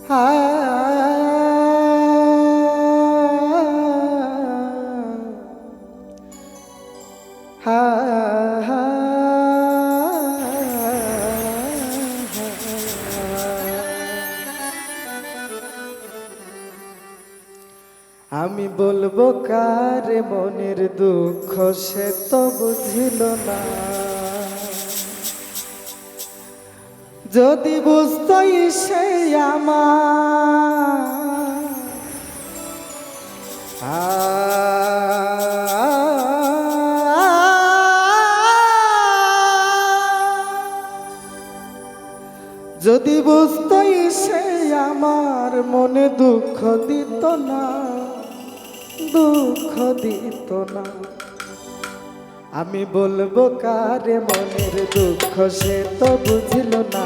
হা হা হা আমি বলবো কারে মনের দুঃখ সে তো বুঝিল না। যদি বুঝতই সে আমার যদি বুঝতই সে আমার মনে দুঃখ দিত না, দুঃখ দিত না। আমি বলবো কারে মনের দুঃখ সে তো বুঝিল না।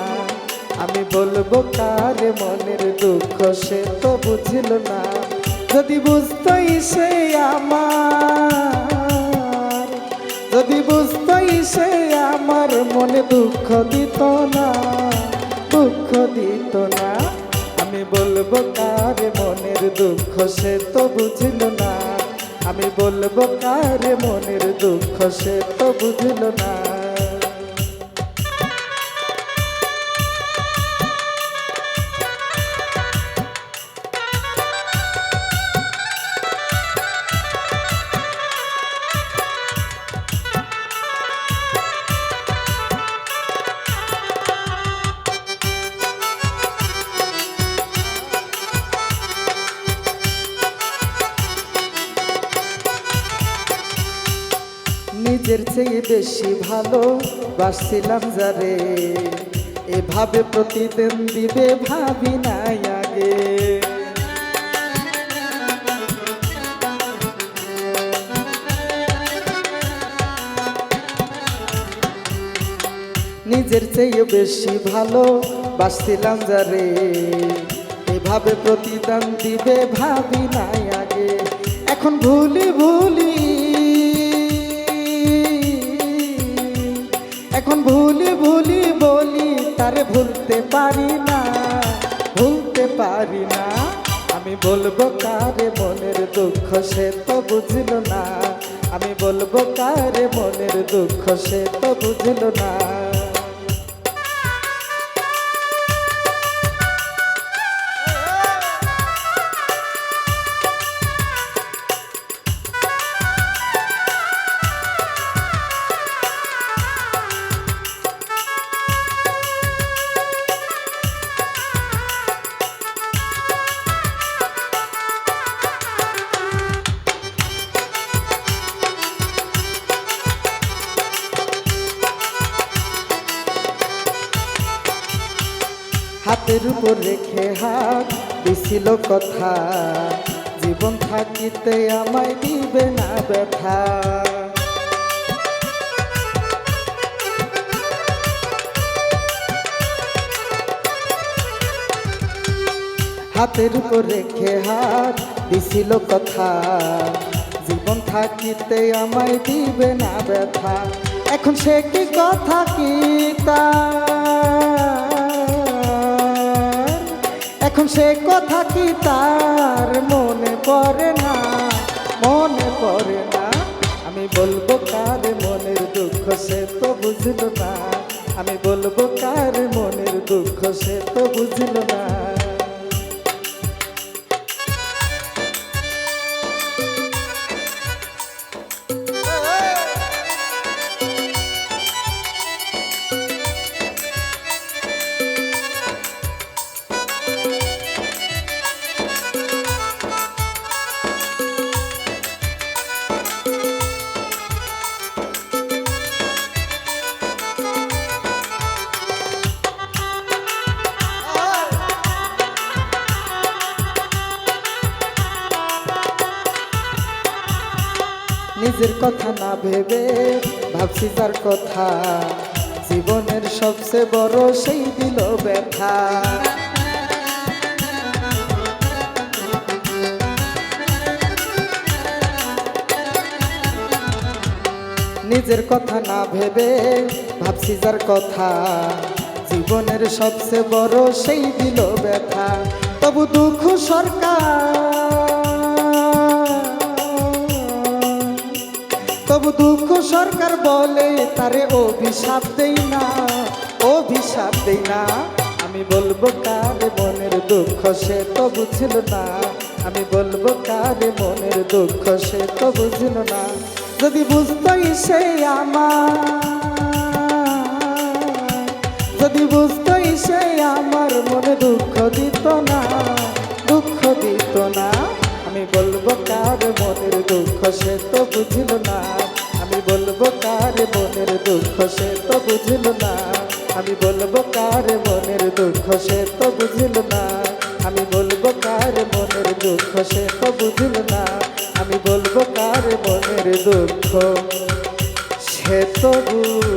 আমি বলবো কারে মনের দুঃখ সে তো বুঝিল না। যদি বুঝতই সে আমার, যদি বুঝতই সে আমার মনে দুঃখ দিত না, দুঃখ দিত না। আমি বলবো কারে মনের দুঃখ সে তো বুঝিল না। আমি বলবো কারে মনের দুঃখ সে তো বুঝিল না। নিজের চেয়ে বেশি ভালো বাসছিলাম যারে, এভাবে প্রতিদিন দিবে ভাবি নাই আগে। নিজের চেয়ে বেশি ভালো বাসছিলাম যারে, এভাবে প্রতিদান দিবে ভাবি নাই আগে। এখন ভুলি ভুলি, এখন ভুলি ভুলি বলি তারে ভুলতে পারি না, ভুলতে পারি না। আমি বলবো কারে মনের দুঃখ সে তো বুঝিল না। আমি বলবো কারে মনের দুঃখ সে তো বুঝিল না। হাতের উপর রেখে হাত দিছিল কথা, জীবন থাকিতে আমায় দিবে না ব্যথা। হাতের উপর রেখে হাত দিছিল কথা, জীবন থাকিতে আমায় দিবে না ব্যথা। এখন সে কি কথা কি এখন সে কথা কি তার মনে পড়ে না, মনে পড়ে না। আমি বলবো কারে মনের দুঃখ সে তো বুঝল না। আমি বলবো কারে মনের দুঃখ সে তো বুঝল না। নিজের কথা না ভেবে ভাবছি যার কথা, জীবনের সবচেয়ে বড় সেই দিল ব্যথা। নিজের কথা না ভেবে ভাবছি যার কথা, জীবনের সবচেয়ে বড় সেই দিল ব্যথা। দুঃখ সরকার, তবু দুঃখ সরকার বলে তারে অভিশাপ দেই না, অভিশাপ দেই না। আমি বলবো কার মনের দুঃখ সে তো বুঝল না, আমি বলবো কার মনের দুঃখ সে তো বুঝল না। যদি বুঝতই সে আমার, যদি বুঝতই সে আমার মনে দুঃখ দিত না, দুঃখ দিত না। আমি বলবো কার মনের দুঃখ সে তো বুঝল না, আমি বলবো কার মনের দুঃখ সে তো বুঝল না, আমি বলবো কার মনের দুঃখ সে তো বুঝল না, আমি বলবো কার মনের দুঃখ সে তো বুঝল না, আমি বলবো কার মনের দুঃখ সে তো বুঝল